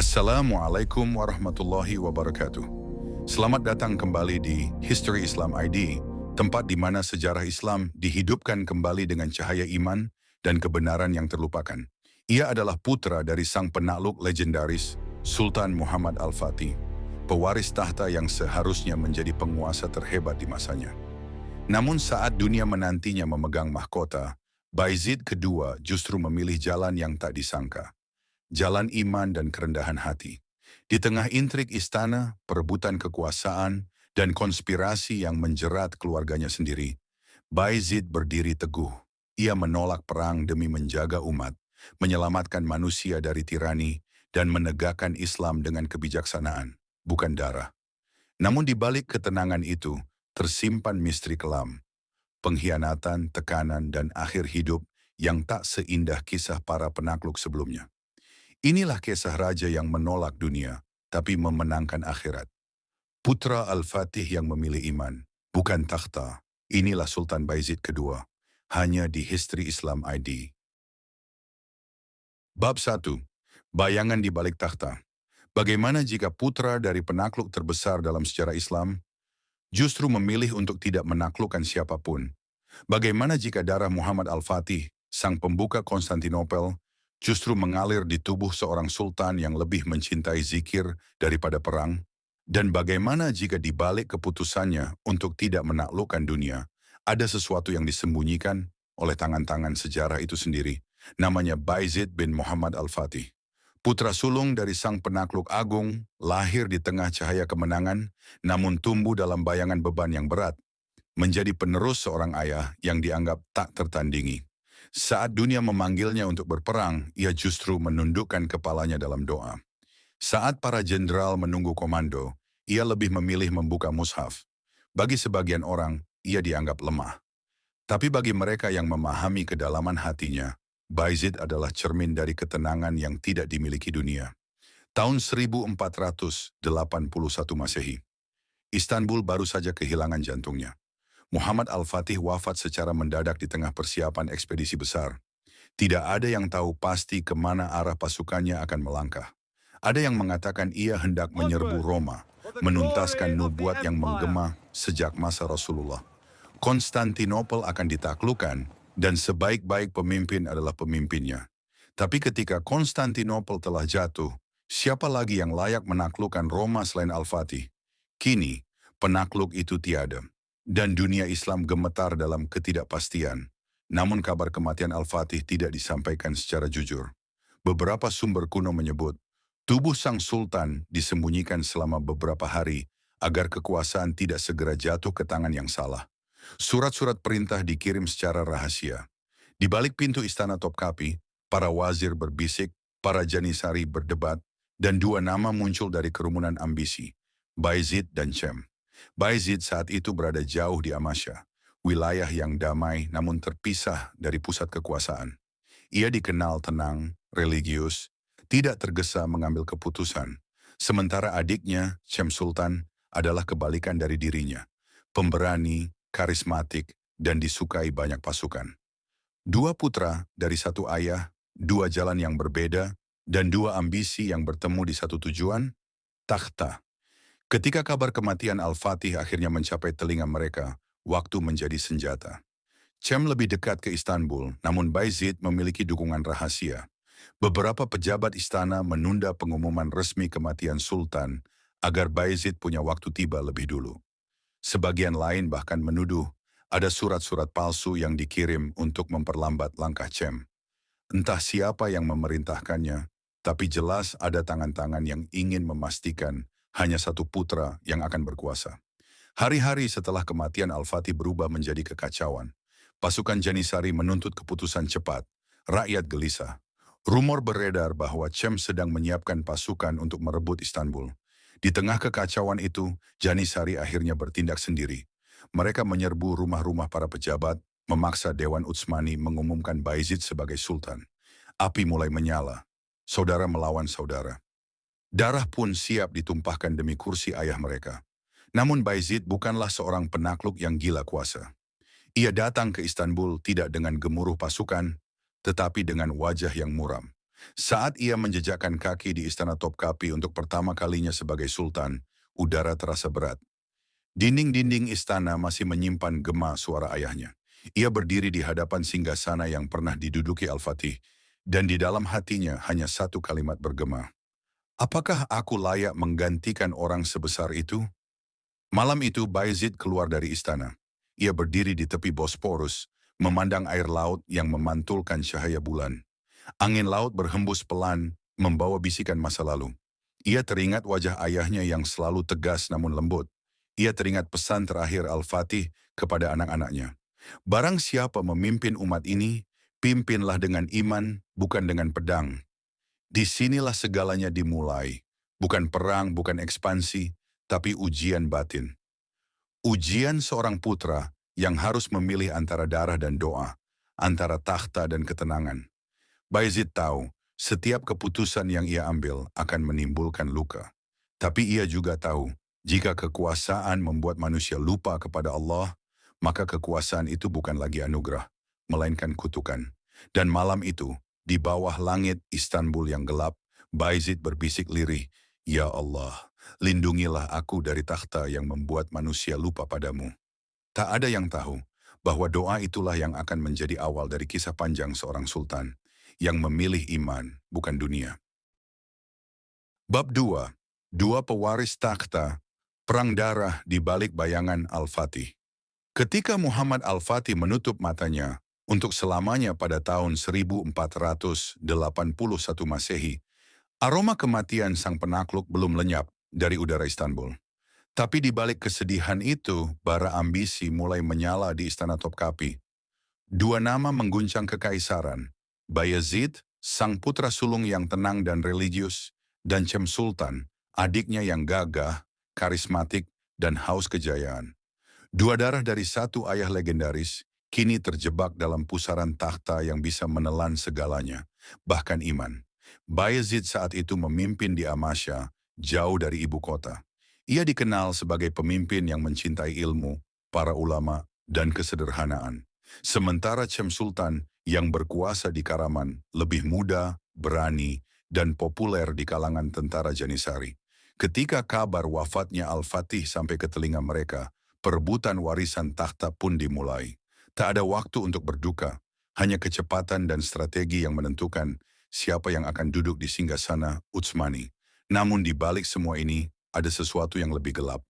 Assalamualaikum warahmatullahi wabarakatuh. Selamat datang kembali di History Islam ID, tempat di mana sejarah Islam dihidupkan kembali dengan cahaya iman dan kebenaran yang terlupakan. Ia adalah putra dari sang penakluk legendaris, Sultan Muhammad Al-Fatih, pewaris tahta yang seharusnya menjadi penguasa terhebat di masanya. Namun saat dunia menantinya memegang mahkota, Bayezid II justru memilih jalan yang tak disangka. Jalan iman dan kerendahan hati. Di tengah intrik istana, perebutan kekuasaan, dan konspirasi yang menjerat keluarganya sendiri, Bayezid berdiri teguh. Ia menolak perang demi menjaga umat, menyelamatkan manusia dari tirani, dan menegakkan Islam dengan kebijaksanaan, bukan darah. Namun di balik ketenangan itu, tersimpan misteri kelam, pengkhianatan, tekanan, dan akhir hidup yang tak seindah kisah para penakluk sebelumnya. Inilah kisah raja yang menolak dunia, tapi memenangkan akhirat. Putra Al-Fatih yang memilih iman, bukan takhta. Inilah Sultan Bayezid II, hanya di History Islam ID. Bab 1. Bayangan di balik takhta. Bagaimana jika putra dari penakluk terbesar dalam sejarah Islam justru memilih untuk tidak menaklukkan siapapun? Bagaimana jika darah Muhammad Al-Fatih, sang pembuka Konstantinopel, justru mengalir di tubuh seorang sultan yang lebih mencintai zikir daripada perang? Dan bagaimana jika di balik keputusannya untuk tidak menaklukkan dunia, ada sesuatu yang disembunyikan oleh tangan-tangan sejarah itu sendiri, namanya Bayezid bin Muhammad Al-Fatih. Putra sulung dari sang penakluk agung, lahir di tengah cahaya kemenangan, namun tumbuh dalam bayangan beban yang berat, menjadi penerus seorang ayah yang dianggap tak tertandingi. Saat dunia memanggilnya untuk berperang, ia justru menundukkan kepalanya dalam doa. Saat para jenderal menunggu komando, ia lebih memilih membuka mushaf. Bagi sebagian orang, ia dianggap lemah. Tapi bagi mereka yang memahami kedalaman hatinya, Bayezid adalah cermin dari ketenangan yang tidak dimiliki dunia. Tahun 1481 Masehi, Istanbul baru saja kehilangan jantungnya. Muhammad Al-Fatih wafat secara mendadak di tengah persiapan ekspedisi besar. Tidak ada yang tahu pasti kemana arah pasukannya akan melangkah. Ada yang mengatakan ia hendak menyerbu Roma, menuntaskan nubuat yang menggema sejak masa Rasulullah. Konstantinopel akan ditaklukkan, dan sebaik-baik pemimpin adalah pemimpinnya. Tapi ketika Konstantinopel telah jatuh, siapa lagi yang layak menaklukkan Roma selain Al-Fatih? Kini, penakluk itu tiada. Dan dunia Islam gemetar dalam ketidakpastian. Namun kabar kematian Al-Fatih tidak disampaikan secara jujur. Beberapa sumber kuno menyebut, tubuh sang sultan disembunyikan selama beberapa hari agar kekuasaan tidak segera jatuh ke tangan yang salah. Surat-surat perintah dikirim secara rahasia. Di balik pintu istana Topkapi, para wazir berbisik, para janisari berdebat, dan dua nama muncul dari kerumunan ambisi, Bayezid dan Cem. Bayezid saat itu berada jauh di Amasya, wilayah yang damai namun terpisah dari pusat kekuasaan. Ia dikenal tenang, religius, tidak tergesa mengambil keputusan. Sementara adiknya, Cem Sultan, adalah kebalikan dari dirinya. Pemberani, karismatik, dan disukai banyak pasukan. Dua putra dari satu ayah, dua jalan yang berbeda, dan dua ambisi yang bertemu di satu tujuan, takhta. Ketika kabar kematian Al-Fatih akhirnya mencapai telinga mereka, waktu menjadi senjata. Cem lebih dekat ke Istanbul, namun Bayezid memiliki dukungan rahasia. Beberapa pejabat istana menunda pengumuman resmi kematian Sultan agar Bayezid punya waktu tiba lebih dulu. Sebagian lain bahkan menuduh ada surat-surat palsu yang dikirim untuk memperlambat langkah Cem. Entah siapa yang memerintahkannya, tapi jelas ada tangan-tangan yang ingin memastikan hanya satu putra yang akan berkuasa. Hari-hari setelah kematian Al-Fatih berubah menjadi kekacauan. Pasukan Janisari menuntut keputusan cepat. Rakyat gelisah. Rumor beredar bahwa Cem sedang menyiapkan pasukan untuk merebut Istanbul. Di tengah kekacauan itu, Janisari akhirnya bertindak sendiri. Mereka menyerbu rumah-rumah para pejabat, memaksa Dewan Utsmani mengumumkan Bayezid sebagai sultan. Api mulai menyala. Saudara melawan saudara. Darah pun siap ditumpahkan demi kursi ayah mereka. Namun Bayezid bukanlah seorang penakluk yang gila kuasa. Ia datang ke Istanbul tidak dengan gemuruh pasukan, tetapi dengan wajah yang muram. Saat ia menjejakkan kaki di istana Topkapi untuk pertama kalinya sebagai sultan, udara terasa berat. Dinding-dinding istana masih menyimpan gema suara ayahnya. Ia berdiri di hadapan singgasana yang pernah diduduki Al-Fatih, dan di dalam hatinya hanya satu kalimat bergema. Apakah aku layak menggantikan orang sebesar itu? Malam itu Bayezid keluar dari istana. Ia berdiri di tepi Bosporus, memandang air laut yang memantulkan cahaya bulan. Angin laut berhembus pelan, membawa bisikan masa lalu. Ia teringat wajah ayahnya yang selalu tegas namun lembut. Ia teringat pesan terakhir Al-Fatih kepada anak-anaknya. Barang siapa memimpin umat ini, pimpinlah dengan iman, bukan dengan pedang. Disinilah segalanya dimulai. Bukan perang, bukan ekspansi, tapi ujian batin. Ujian seorang putra yang harus memilih antara darah dan doa, antara takhta dan ketenangan. Bayezid tahu, setiap keputusan yang ia ambil akan menimbulkan luka. Tapi ia juga tahu, jika kekuasaan membuat manusia lupa kepada Allah, maka kekuasaan itu bukan lagi anugerah, melainkan kutukan. Dan malam itu, di bawah langit Istanbul yang gelap, Bayezid berbisik lirih, "Ya Allah, lindungilah aku dari takhta yang membuat manusia lupa padamu." Tak ada yang tahu bahwa doa itulah yang akan menjadi awal dari kisah panjang seorang sultan yang memilih iman, bukan dunia. Bab 2. Dua pewaris takhta, perang darah di balik bayangan Al-Fatih. Ketika Muhammad Al-Fatih menutup matanya untuk selamanya pada tahun 1481 Masehi, aroma kematian sang penakluk belum lenyap dari udara Istanbul. Tapi di balik kesedihan itu, bara ambisi mulai menyala di istana Topkapi. Dua nama mengguncang kekaisaran, Bayezid, sang putra sulung yang tenang dan religius, dan Cem Sultan, adiknya yang gagah, karismatik, dan haus kejayaan. Dua darah dari satu ayah legendaris, kini terjebak dalam pusaran takhta yang bisa menelan segalanya, bahkan iman. Bayezid saat itu memimpin di Amasya, jauh dari ibu kota. Ia dikenal sebagai pemimpin yang mencintai ilmu, para ulama, dan kesederhanaan. Sementara Cem Sultan yang berkuasa di Karaman lebih muda, berani, dan populer di kalangan tentara Janisari. Ketika kabar wafatnya Al-Fatih sampai ke telinga mereka, perebutan warisan takhta pun dimulai. Tak ada waktu untuk berduka, hanya kecepatan dan strategi yang menentukan siapa yang akan duduk di singgasana Utsmani. Namun di balik semua ini, ada sesuatu yang lebih gelap.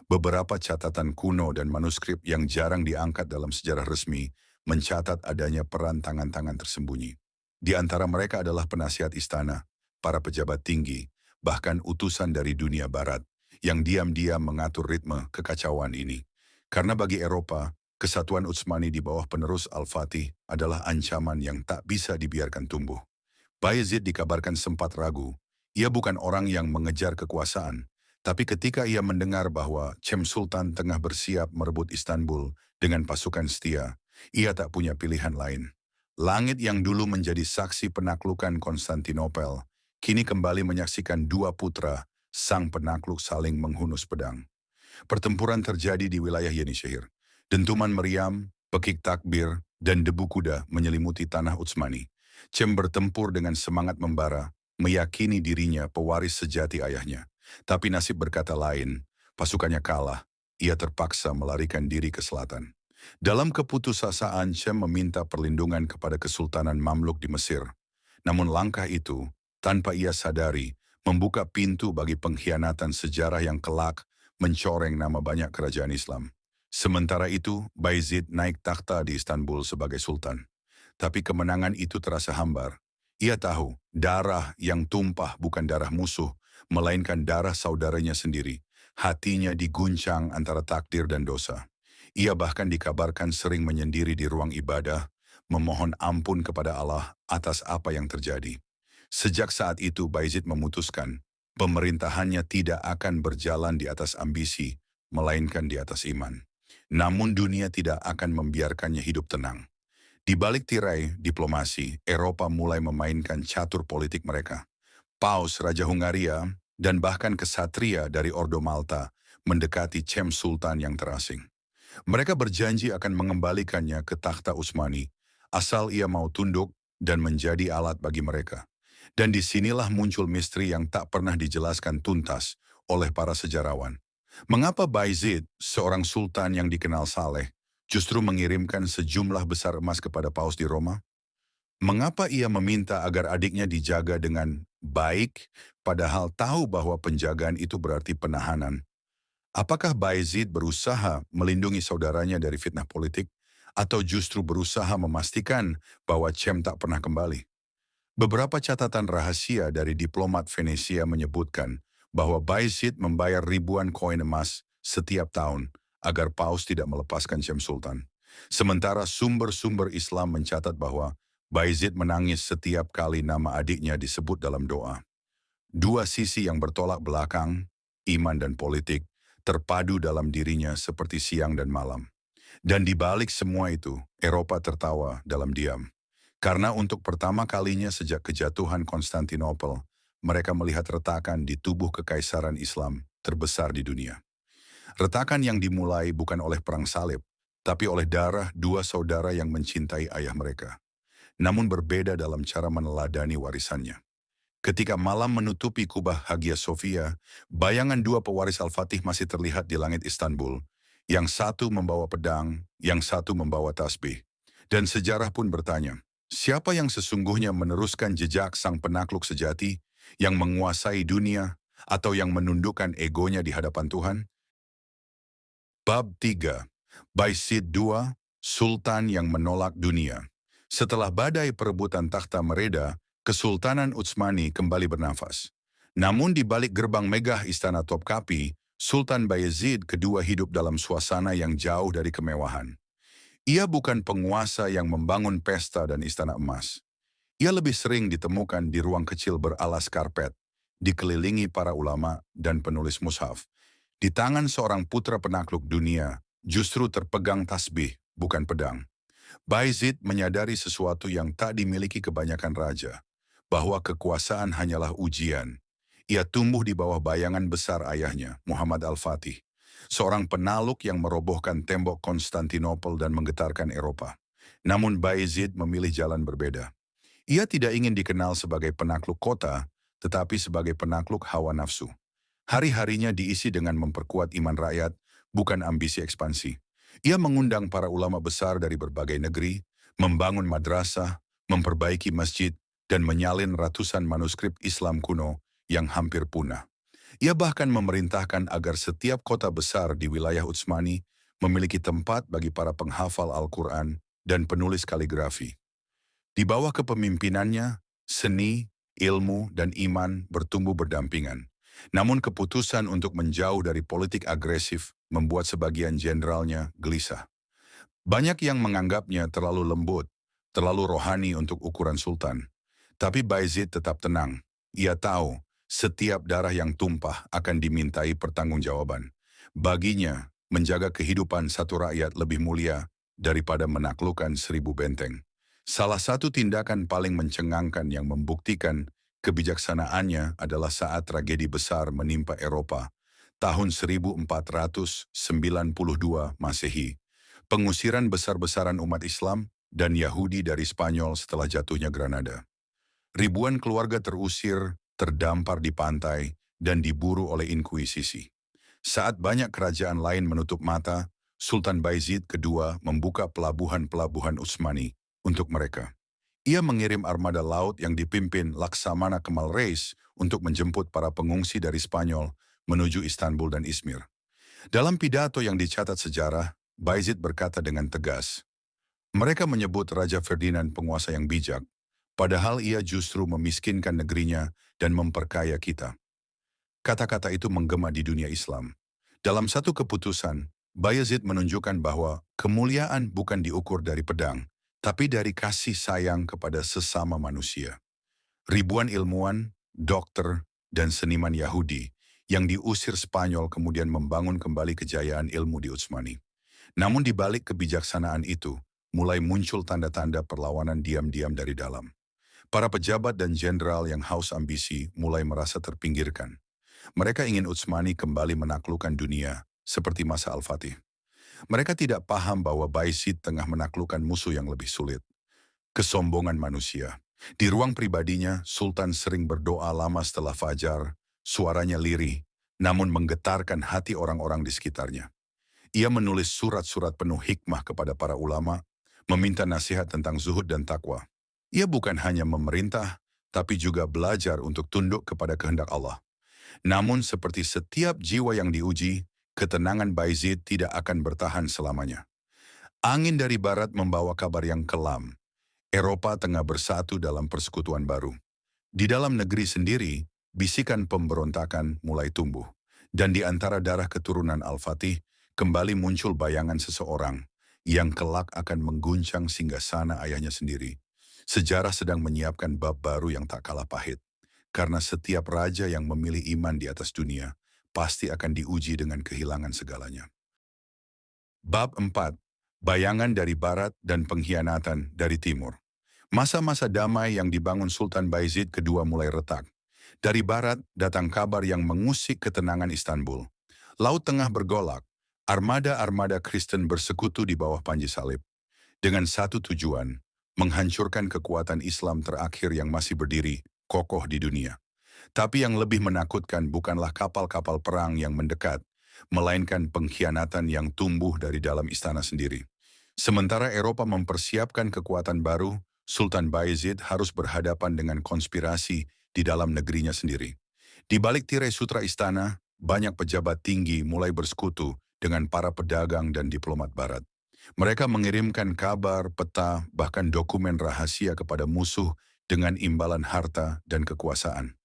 Beberapa catatan kuno dan manuskrip yang jarang diangkat dalam sejarah resmi mencatat adanya peran tangan-tangan tersembunyi. Di antara mereka adalah penasihat istana, para pejabat tinggi, bahkan utusan dari dunia barat yang diam-diam mengatur ritme kekacauan ini. Karena bagi Eropa, kesatuan Utsmani di bawah penerus Al-Fatih adalah ancaman yang tak bisa dibiarkan tumbuh. Bayezid dikabarkan sempat ragu. Ia bukan orang yang mengejar kekuasaan, tapi ketika ia mendengar bahwa Cem Sultan tengah bersiap merebut Istanbul dengan pasukan setia, ia tak punya pilihan lain. Langit yang dulu menjadi saksi penaklukan Konstantinopel, kini kembali menyaksikan dua putra, sang penakluk saling menghunus pedang. Pertempuran terjadi di wilayah Yenishehir. Dentuman meriam, pekik takbir, dan debu kuda menyelimuti tanah Utsmani. Cem bertempur dengan semangat membara, meyakini dirinya pewaris sejati ayahnya. Tapi nasib berkata lain, pasukannya kalah, ia terpaksa melarikan diri ke selatan. Dalam keputusasaan, Cem meminta perlindungan kepada Kesultanan Mamluk di Mesir. Namun langkah itu, tanpa ia sadari, membuka pintu bagi pengkhianatan sejarah yang kelak mencoreng nama banyak kerajaan Islam. Sementara itu, Bayezid naik takhta di Istanbul sebagai sultan. Tapi kemenangan itu terasa hambar. Ia tahu, darah yang tumpah bukan darah musuh, melainkan darah saudaranya sendiri. Hatinya diguncang antara takdir dan dosa. Ia bahkan dikabarkan sering menyendiri di ruang ibadah, memohon ampun kepada Allah atas apa yang terjadi. Sejak saat itu Bayezid memutuskan, pemerintahannya tidak akan berjalan di atas ambisi, melainkan di atas iman. Namun dunia tidak akan membiarkannya hidup tenang. Di balik tirai diplomasi, Eropa mulai memainkan catur politik mereka. Paus, Raja Hungaria, dan bahkan kesatria dari Ordo Malta mendekati Cem Sultan yang terasing. Mereka berjanji akan mengembalikannya ke takhta Utsmani, asal ia mau tunduk dan menjadi alat bagi mereka. Dan disinilah muncul misteri yang tak pernah dijelaskan tuntas oleh para sejarawan. Mengapa Bayezid, seorang sultan yang dikenal saleh, justru mengirimkan sejumlah besar emas kepada Paus di Roma? Mengapa ia meminta agar adiknya dijaga dengan baik, padahal tahu bahwa penjagaan itu berarti penahanan? Apakah Bayezid berusaha melindungi saudaranya dari fitnah politik, atau justru berusaha memastikan bahwa Cem tak pernah kembali? Beberapa catatan rahasia dari diplomat Venesia menyebutkan bahwa Bayezid membayar ribuan koin emas setiap tahun agar Paus tidak melepaskan Cem Sultan. Sementara sumber-sumber Islam mencatat bahwa Bayezid menangis setiap kali nama adiknya disebut dalam doa. Dua sisi yang bertolak belakang, iman dan politik, terpadu dalam dirinya seperti siang dan malam. Dan di balik semua itu, Eropa tertawa dalam diam. Karena untuk pertama kalinya sejak kejatuhan Konstantinopel, mereka melihat retakan di tubuh kekaisaran Islam terbesar di dunia. Retakan yang dimulai bukan oleh perang salib, tapi oleh darah dua saudara yang mencintai ayah mereka. Namun berbeda dalam cara meneladani warisannya. Ketika malam menutupi kubah Hagia Sophia, bayangan dua pewaris Al-Fatih masih terlihat di langit Istanbul. Yang satu membawa pedang, yang satu membawa tasbih. Dan sejarah pun bertanya, siapa yang sesungguhnya meneruskan jejak sang penakluk sejati, yang menguasai dunia, atau yang menundukkan egonya di hadapan Tuhan? Bab 3. Bayezid II, Sultan yang menolak dunia. Setelah badai perebutan takhta mereda, Kesultanan Utsmani kembali bernafas. Namun di balik gerbang megah Istana Topkapi, Sultan Bayezid II hidup dalam suasana yang jauh dari kemewahan. Ia bukan penguasa yang membangun pesta dan istana emas. Ia lebih sering ditemukan di ruang kecil beralas karpet, dikelilingi para ulama dan penulis mushaf. Di tangan seorang putra penakluk dunia, justru terpegang tasbih, bukan pedang. Bayezid menyadari sesuatu yang tak dimiliki kebanyakan raja, bahwa kekuasaan hanyalah ujian. Ia tumbuh di bawah bayangan besar ayahnya, Muhammad Al-Fatih, seorang penaluk yang merobohkan tembok Konstantinopel dan menggetarkan Eropa. Namun Bayezid memilih jalan berbeda. Ia tidak ingin dikenal sebagai penakluk kota, tetapi sebagai penakluk hawa nafsu. Hari-harinya diisi dengan memperkuat iman rakyat, bukan ambisi ekspansi. Ia mengundang para ulama besar dari berbagai negeri, membangun madrasah, memperbaiki masjid, dan menyalin ratusan manuskrip Islam kuno yang hampir punah. Ia bahkan memerintahkan agar setiap kota besar di wilayah Utsmani memiliki tempat bagi para penghafal Al-Quran dan penulis kaligrafi. Di bawah kepemimpinannya, seni, ilmu, dan iman bertumbuh berdampingan. Namun keputusan untuk menjauh dari politik agresif membuat sebagian jenderalnya gelisah. Banyak yang menganggapnya terlalu lembut, terlalu rohani untuk ukuran sultan. Tapi Bayezid tetap tenang. Ia tahu setiap darah yang tumpah akan dimintai pertanggungjawaban. Baginya, menjaga kehidupan satu rakyat lebih mulia daripada menaklukkan 1000 benteng. Salah satu tindakan paling mencengangkan yang membuktikan kebijaksanaannya adalah saat tragedi besar menimpa Eropa tahun 1492 Masehi. Pengusiran besar-besaran umat Islam dan Yahudi dari Spanyol setelah jatuhnya Granada. Ribuan keluarga terusir, terdampar di pantai, dan diburu oleh inkuisisi. Saat banyak kerajaan lain menutup mata, Sultan Bayezid II membuka pelabuhan-pelabuhan Utsmani untuk mereka. Ia mengirim armada laut yang dipimpin Laksamana Kemal Reis untuk menjemput para pengungsi dari Spanyol menuju Istanbul dan Izmir. Dalam pidato yang dicatat sejarah, Bayezid berkata dengan tegas, "Mereka menyebut Raja Ferdinand penguasa yang bijak, padahal ia justru memiskinkan negerinya dan memperkaya kita." Kata-kata itu menggema di dunia Islam. Dalam satu keputusan, Bayezid menunjukkan bahwa kemuliaan bukan diukur dari pedang, tapi dari kasih sayang kepada sesama manusia. Ribuan ilmuwan, dokter, dan seniman Yahudi yang diusir Spanyol kemudian membangun kembali kejayaan ilmu di Utsmani. Namun di balik kebijaksanaan itu, mulai muncul tanda-tanda perlawanan diam-diam dari dalam. Para pejabat dan jenderal yang haus ambisi mulai merasa terpinggirkan. Mereka ingin Utsmani kembali menaklukkan dunia, seperti masa Al-Fatih. Mereka tidak paham bahwa Bayezid tengah menaklukkan musuh yang lebih sulit. Kesombongan manusia. Di ruang pribadinya, Sultan sering berdoa lama setelah fajar, suaranya lirih, namun menggetarkan hati orang-orang di sekitarnya. Ia menulis surat-surat penuh hikmah kepada para ulama, meminta nasihat tentang zuhud dan takwa. Ia bukan hanya memerintah, tapi juga belajar untuk tunduk kepada kehendak Allah. Namun seperti setiap jiwa yang diuji, ketenangan Bayezid tidak akan bertahan selamanya. Angin dari barat membawa kabar yang kelam. Eropa tengah bersatu dalam persekutuan baru. Di dalam negeri sendiri, bisikan pemberontakan mulai tumbuh. Dan di antara darah keturunan Al-Fatih, kembali muncul bayangan seseorang yang kelak akan mengguncang singgasana ayahnya sendiri. Sejarah sedang menyiapkan bab baru yang tak kalah pahit. Karena setiap raja yang memilih iman di atas dunia, pasti akan diuji dengan kehilangan segalanya. Bab 4. Bayangan dari Barat dan pengkhianatan dari Timur. Masa-masa damai yang dibangun Sultan Bayezid kedua mulai retak. Dari barat datang kabar yang mengusik ketenangan Istanbul. Laut Tengah bergolak, armada-armada Kristen bersekutu di bawah panji salib. Dengan satu tujuan, menghancurkan kekuatan Islam terakhir yang masih berdiri, kokoh di dunia. Tapi yang lebih menakutkan bukanlah kapal-kapal perang yang mendekat, melainkan pengkhianatan yang tumbuh dari dalam istana sendiri. Sementara Eropa mempersiapkan kekuatan baru, Sultan Bayezid harus berhadapan dengan konspirasi di dalam negerinya sendiri. Di balik tirai sutra istana, banyak pejabat tinggi mulai bersekutu dengan para pedagang dan diplomat barat. Mereka mengirimkan kabar, peta, bahkan dokumen rahasia kepada musuh dengan imbalan harta dan kekuasaan.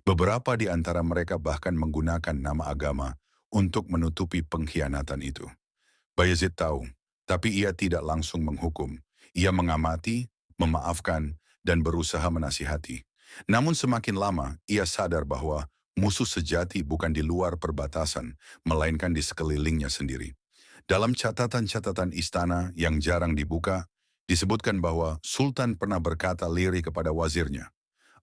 Beberapa di antara mereka bahkan menggunakan nama agama untuk menutupi pengkhianatan itu. Bayezid tahu, tapi ia tidak langsung menghukum. Ia mengamati, memaafkan, dan berusaha menasihati. Namun semakin lama, ia sadar bahwa musuh sejati bukan di luar perbatasan, melainkan di sekelilingnya sendiri. Dalam catatan-catatan istana yang jarang dibuka, disebutkan bahwa Sultan pernah berkata lirih kepada wazirnya,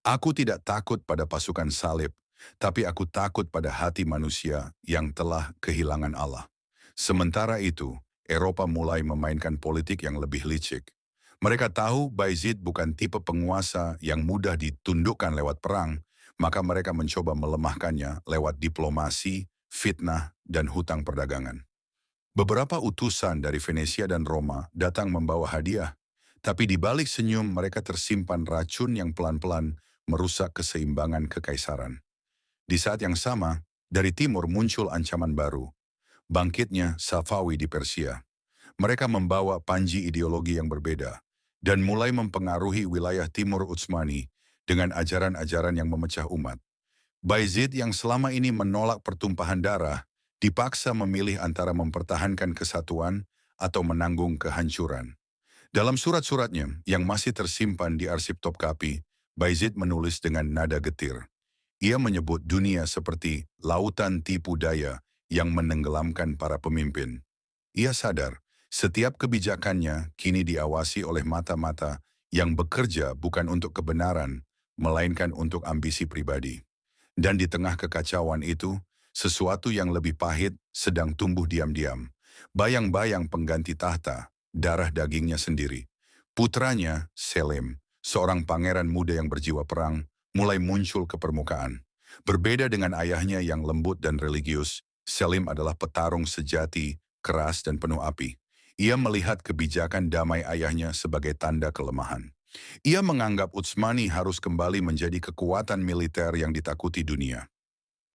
"Aku tidak takut pada pasukan salib, tapi aku takut pada hati manusia yang telah kehilangan Allah." Sementara itu, Eropa mulai memainkan politik yang lebih licik. Mereka tahu Bayezid bukan tipe penguasa yang mudah ditundukkan lewat perang, maka mereka mencoba melemahkannya lewat diplomasi, fitnah, dan hutang perdagangan. Beberapa utusan dari Venesia dan Roma datang membawa hadiah, tapi di balik senyum mereka tersimpan racun yang pelan-pelan merusak keseimbangan kekaisaran. Di saat yang sama, dari timur muncul ancaman baru, bangkitnya Safawi di Persia. Mereka membawa panji ideologi yang berbeda dan mulai mempengaruhi wilayah timur Utsmani dengan ajaran-ajaran yang memecah umat. Bayezid yang selama ini menolak pertumpahan darah dipaksa memilih antara mempertahankan kesatuan atau menanggung kehancuran. Dalam surat-suratnya yang masih tersimpan di arsip Topkapi, Bayezid menulis dengan nada getir. Ia menyebut dunia seperti lautan tipu daya yang menenggelamkan para pemimpin. Ia sadar, setiap kebijakannya kini diawasi oleh mata-mata yang bekerja bukan untuk kebenaran, melainkan untuk ambisi pribadi. Dan di tengah kekacauan itu, sesuatu yang lebih pahit sedang tumbuh diam-diam. Bayang-bayang pengganti tahta, darah dagingnya sendiri. Putranya, Selim, seorang pangeran muda yang berjiwa perang, mulai muncul ke permukaan. Berbeda dengan ayahnya yang lembut dan religius, Selim adalah petarung sejati, keras dan penuh api. Ia melihat kebijakan damai ayahnya sebagai tanda kelemahan. Ia menganggap Utsmani harus kembali menjadi kekuatan militer yang ditakuti dunia.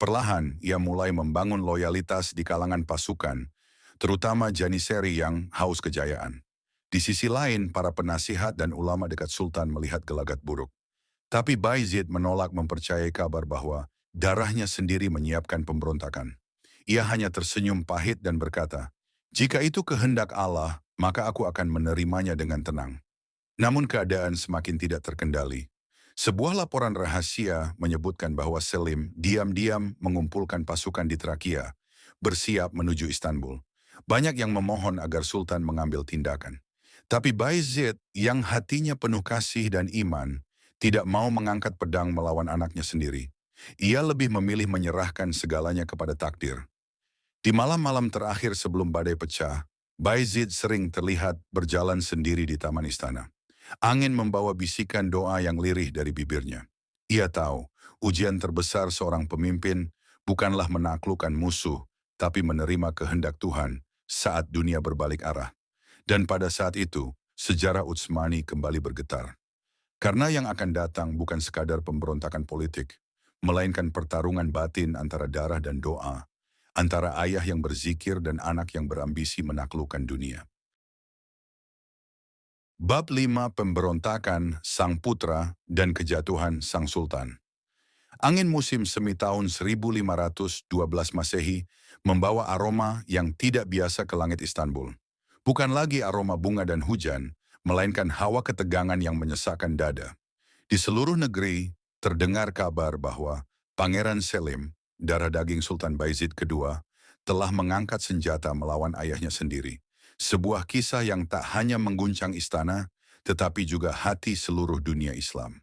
Perlahan, ia mulai membangun loyalitas di kalangan pasukan, terutama Janissary yang haus kejayaan. Di sisi lain, para penasihat dan ulama dekat Sultan melihat gelagat buruk. Tapi Bayezid menolak mempercayai kabar bahwa darahnya sendiri menyiapkan pemberontakan. Ia hanya tersenyum pahit dan berkata, "Jika itu kehendak Allah, maka aku akan menerimanya dengan tenang." Namun keadaan semakin tidak terkendali. Sebuah laporan rahasia menyebutkan bahwa Selim diam-diam mengumpulkan pasukan di Trakia, bersiap menuju Istanbul. Banyak yang memohon agar Sultan mengambil tindakan. Tapi Bayezid yang hatinya penuh kasih dan iman, tidak mau mengangkat pedang melawan anaknya sendiri. Ia lebih memilih menyerahkan segalanya kepada takdir. Di malam-malam terakhir sebelum badai pecah, Bayezid sering terlihat berjalan sendiri di taman istana. Angin membawa bisikan doa yang lirih dari bibirnya. Ia tahu, ujian terbesar seorang pemimpin bukanlah menaklukkan musuh, tapi menerima kehendak Tuhan saat dunia berbalik arah. Dan pada saat itu, sejarah Utsmani kembali bergetar. Karena yang akan datang bukan sekadar pemberontakan politik, melainkan pertarungan batin antara darah dan doa, antara ayah yang berzikir dan anak yang berambisi menaklukkan dunia. Bab 5 Pemberontakan Sang Putra dan Kejatuhan Sang Sultan. Angin musim semi tahun 1512 Masehi membawa aroma yang tidak biasa ke langit Istanbul. Bukan lagi aroma bunga dan hujan, melainkan hawa ketegangan yang menyesakkan dada. Di seluruh negeri terdengar kabar bahwa Pangeran Selim, darah daging Sultan Bayezid II, telah mengangkat senjata melawan ayahnya sendiri. Sebuah kisah yang tak hanya mengguncang istana, tetapi juga hati seluruh dunia Islam.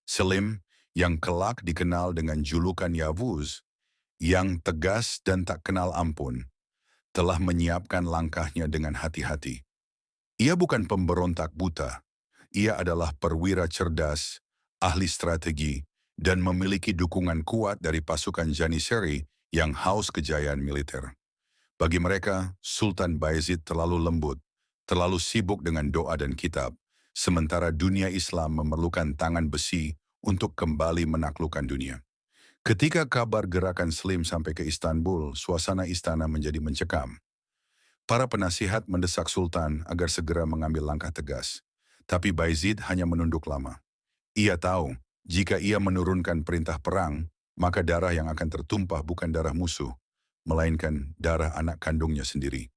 Selim, yang kelak dikenal dengan julukan Yavuz, yang tegas dan tak kenal ampun, telah menyiapkan langkahnya dengan hati-hati. Ia bukan pemberontak buta, ia adalah perwira cerdas, ahli strategi, dan memiliki dukungan kuat dari pasukan Janissary yang haus kejayaan militer. Bagi mereka, Sultan Bayezid terlalu lembut, terlalu sibuk dengan doa dan kitab, sementara dunia Islam memerlukan tangan besi untuk kembali menaklukkan dunia. Ketika kabar gerakan Selim sampai ke Istanbul, suasana istana menjadi mencekam. Para penasihat mendesak Sultan agar segera mengambil langkah tegas. Tapi Bayezid hanya menunduk lama. Ia tahu, jika ia menurunkan perintah perang, maka darah yang akan tertumpah bukan darah musuh, melainkan darah anak kandungnya sendiri.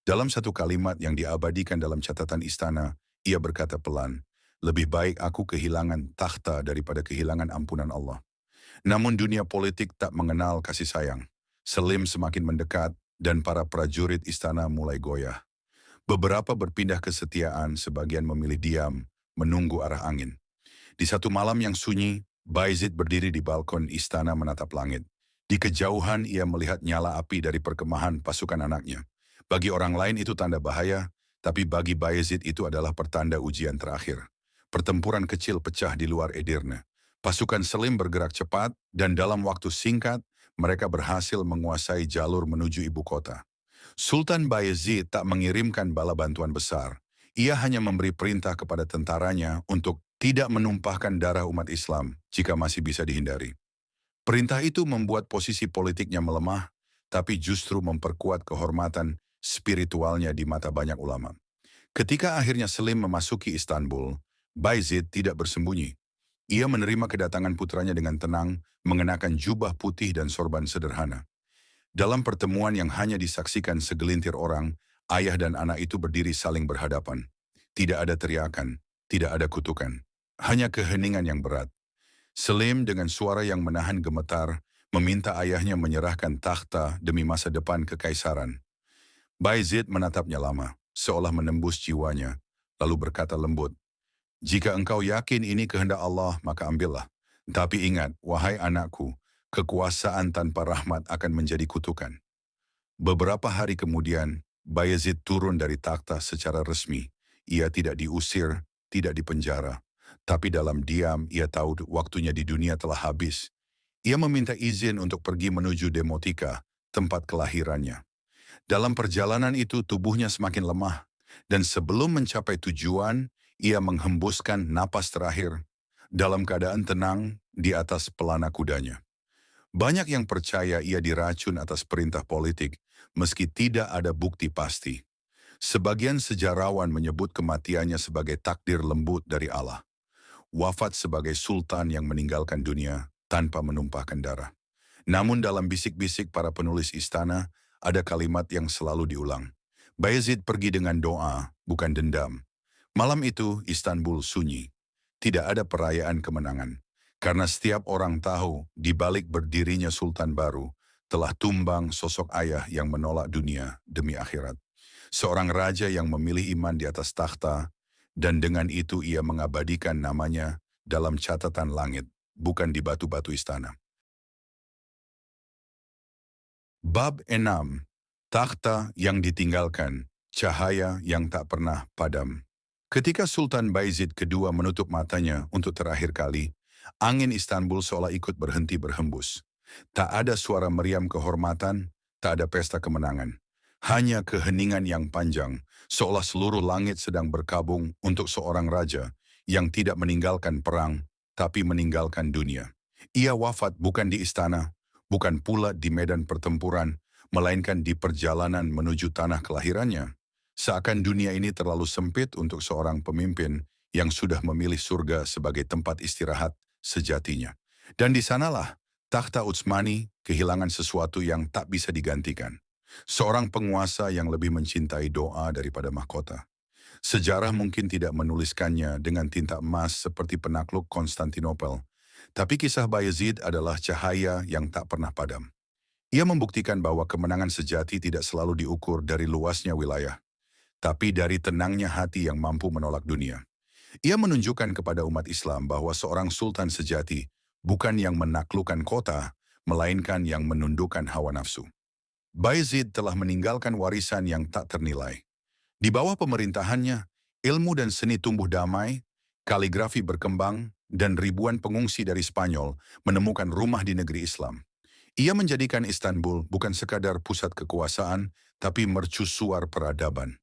Dalam satu kalimat yang diabadikan dalam catatan istana, ia berkata pelan, "Lebih baik aku kehilangan takhta daripada kehilangan ampunan Allah." Namun dunia politik tak mengenal kasih sayang. Selim semakin mendekat dan para prajurit istana mulai goyah. Beberapa berpindah kesetiaan, sebagian memilih diam, menunggu arah angin. Di satu malam yang sunyi, Bayezid berdiri di balkon istana menatap langit. Di kejauhan ia melihat nyala api dari perkemahan pasukan anaknya. Bagi orang lain itu tanda bahaya, tapi bagi Bayezid itu adalah pertanda ujian terakhir. Pertempuran kecil pecah di luar Edirne. Pasukan Selim bergerak cepat dan dalam waktu singkat mereka berhasil menguasai jalur menuju ibu kota. Sultan Bayezid tak mengirimkan bala bantuan besar. Ia hanya memberi perintah kepada tentaranya untuk tidak menumpahkan darah umat Islam jika masih bisa dihindari. Perintah itu membuat posisi politiknya melemah, tapi justru memperkuat kehormatan spiritualnya di mata banyak ulama. Ketika akhirnya Selim memasuki Istanbul, Bayezid tidak bersembunyi. Ia menerima kedatangan putranya dengan tenang, mengenakan jubah putih dan sorban sederhana. Dalam pertemuan yang hanya disaksikan segelintir orang, ayah dan anak itu berdiri saling berhadapan. Tidak ada teriakan, tidak ada kutukan, hanya keheningan yang berat. Selim dengan suara yang menahan gemetar, meminta ayahnya menyerahkan takhta demi masa depan kekaisaran. Bayezid menatapnya lama, seolah menembus jiwanya, lalu berkata lembut, "Jika engkau yakin ini kehendak Allah, maka ambillah. Tapi ingat, wahai anakku, kekuasaan tanpa rahmat akan menjadi kutukan." Beberapa hari kemudian, Bayezid turun dari takhta secara resmi. Ia tidak diusir, tidak dipenjara. Tapi dalam diam, ia tahu waktunya di dunia telah habis. Ia meminta izin untuk pergi menuju Demotika, tempat kelahirannya. Dalam perjalanan itu tubuhnya semakin lemah, dan sebelum mencapai tujuan, ia menghembuskan napas terakhir dalam keadaan tenang di atas pelana kudanya. Banyak yang percaya ia diracun atas perintah politik, meski tidak ada bukti pasti. Sebagian sejarawan menyebut kematiannya sebagai takdir lembut dari Allah. Wafat sebagai sultan yang meninggalkan dunia tanpa menumpahkan darah. Namun dalam bisik-bisik para penulis istana, ada kalimat yang selalu diulang. Bayezid pergi dengan doa, bukan dendam. Malam itu Istanbul sunyi. Tidak ada perayaan kemenangan. Karena setiap orang tahu di balik berdirinya sultan baru telah tumbang sosok ayah yang menolak dunia demi akhirat. Seorang raja yang memilih iman di atas takhta dan dengan itu ia mengabadikan namanya dalam catatan langit, bukan di batu-batu istana. Bab 6. Takhta yang ditinggalkan, cahaya yang tak pernah padam. Ketika Sultan Bayezid kedua menutup matanya untuk terakhir kali, angin Istanbul seolah ikut berhenti berhembus. Tak ada suara meriam kehormatan, tak ada pesta kemenangan. Hanya keheningan yang panjang, seolah seluruh langit sedang berkabung untuk seorang raja yang tidak meninggalkan perang, tapi meninggalkan dunia. Ia wafat bukan di istana, bukan pula di medan pertempuran, melainkan di perjalanan menuju tanah kelahirannya. Seakan dunia ini terlalu sempit untuk seorang pemimpin yang sudah memilih surga sebagai tempat istirahat sejatinya. Dan di sanalah takhta Utsmani kehilangan sesuatu yang tak bisa digantikan. Seorang penguasa yang lebih mencintai doa daripada mahkota. Sejarah mungkin tidak menuliskannya dengan tinta emas seperti penakluk Konstantinopel, tapi kisah Bayezid adalah cahaya yang tak pernah padam. Ia membuktikan bahwa kemenangan sejati tidak selalu diukur dari luasnya wilayah, tapi dari tenangnya hati yang mampu menolak dunia. Ia menunjukkan kepada umat Islam bahwa seorang sultan sejati bukan yang menaklukkan kota, melainkan yang menundukkan hawa nafsu. Bayezid telah meninggalkan warisan yang tak ternilai. Di bawah pemerintahannya, ilmu dan seni tumbuh damai, kaligrafi berkembang, dan ribuan pengungsi dari Spanyol menemukan rumah di negeri Islam. Ia menjadikan Istanbul bukan sekadar pusat kekuasaan, tapi mercusuar peradaban.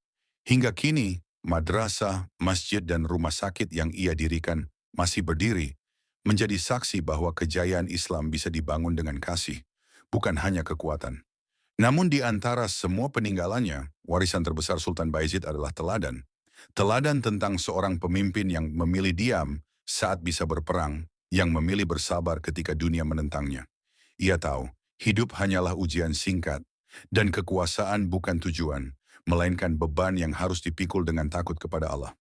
Hingga kini, madrasah, masjid dan rumah sakit yang ia dirikan masih berdiri, menjadi saksi bahwa kejayaan Islam bisa dibangun dengan kasih, bukan hanya kekuatan. Namun di antara semua peninggalannya, warisan terbesar Sultan Bayezid adalah teladan. Teladan tentang seorang pemimpin yang memilih diam saat bisa berperang, yang memilih bersabar ketika dunia menentangnya. Ia tahu, hidup hanyalah ujian singkat, dan kekuasaan bukan tujuan, melainkan beban yang harus dipikul dengan takut kepada Allah.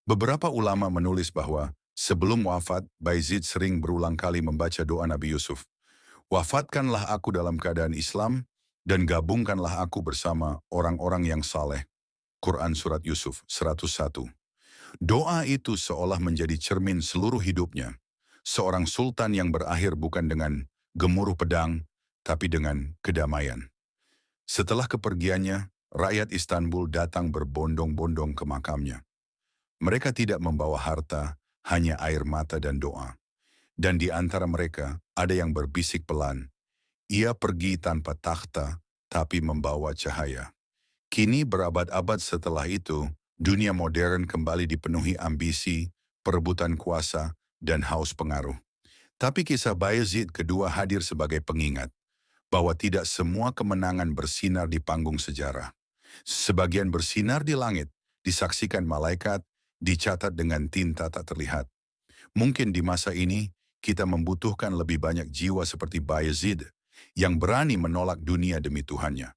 Beberapa ulama menulis bahwa sebelum wafat, Bayezid sering berulang kali membaca doa Nabi Yusuf. Wafatkanlah aku dalam keadaan Islam, dan gabungkanlah aku bersama orang-orang yang saleh. Quran Surat Yusuf 101. Doa itu seolah menjadi cermin seluruh hidupnya. Seorang sultan yang berakhir bukan dengan gemuruh pedang, tapi dengan kedamaian. Setelah kepergiannya, rakyat Istanbul datang berbondong-bondong ke makamnya. Mereka tidak membawa harta, hanya air mata dan doa. Dan di antara mereka ada yang berbisik pelan. Ia pergi tanpa takhta, tapi membawa cahaya. Kini berabad-abad setelah itu, dunia modern kembali dipenuhi ambisi, perebutan kuasa, dan haus pengaruh. Tapi kisah Bayezid kedua hadir sebagai pengingat bahwa tidak semua kemenangan bersinar di panggung sejarah. Sebagian bersinar di langit, disaksikan malaikat, dicatat dengan tinta tak terlihat. Mungkin di masa ini, kita membutuhkan lebih banyak jiwa seperti Bayezid yang berani menolak dunia demi Tuhannya.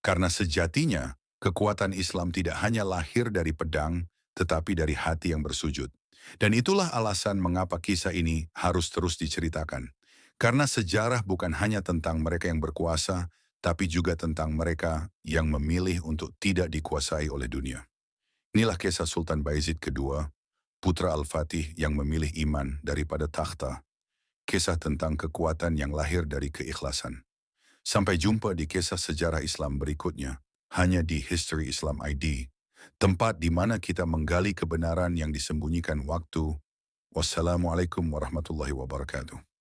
Karena sejatinya, kekuatan Islam tidak hanya lahir dari pedang, tetapi dari hati yang bersujud. Dan itulah alasan mengapa kisah ini harus terus diceritakan. Karena sejarah bukan hanya tentang mereka yang berkuasa, tapi juga tentang mereka yang memilih untuk tidak dikuasai oleh dunia. Inilah kisah Sultan Bayezid kedua, putra Al-Fatih yang memilih iman daripada takhta. Kisah tentang kekuatan yang lahir dari keikhlasan. Sampai jumpa di kisah sejarah Islam berikutnya, hanya di History Islam ID, tempat di mana kita menggali kebenaran yang disembunyikan waktu. Wassalamualaikum warahmatullahi wabarakatuh.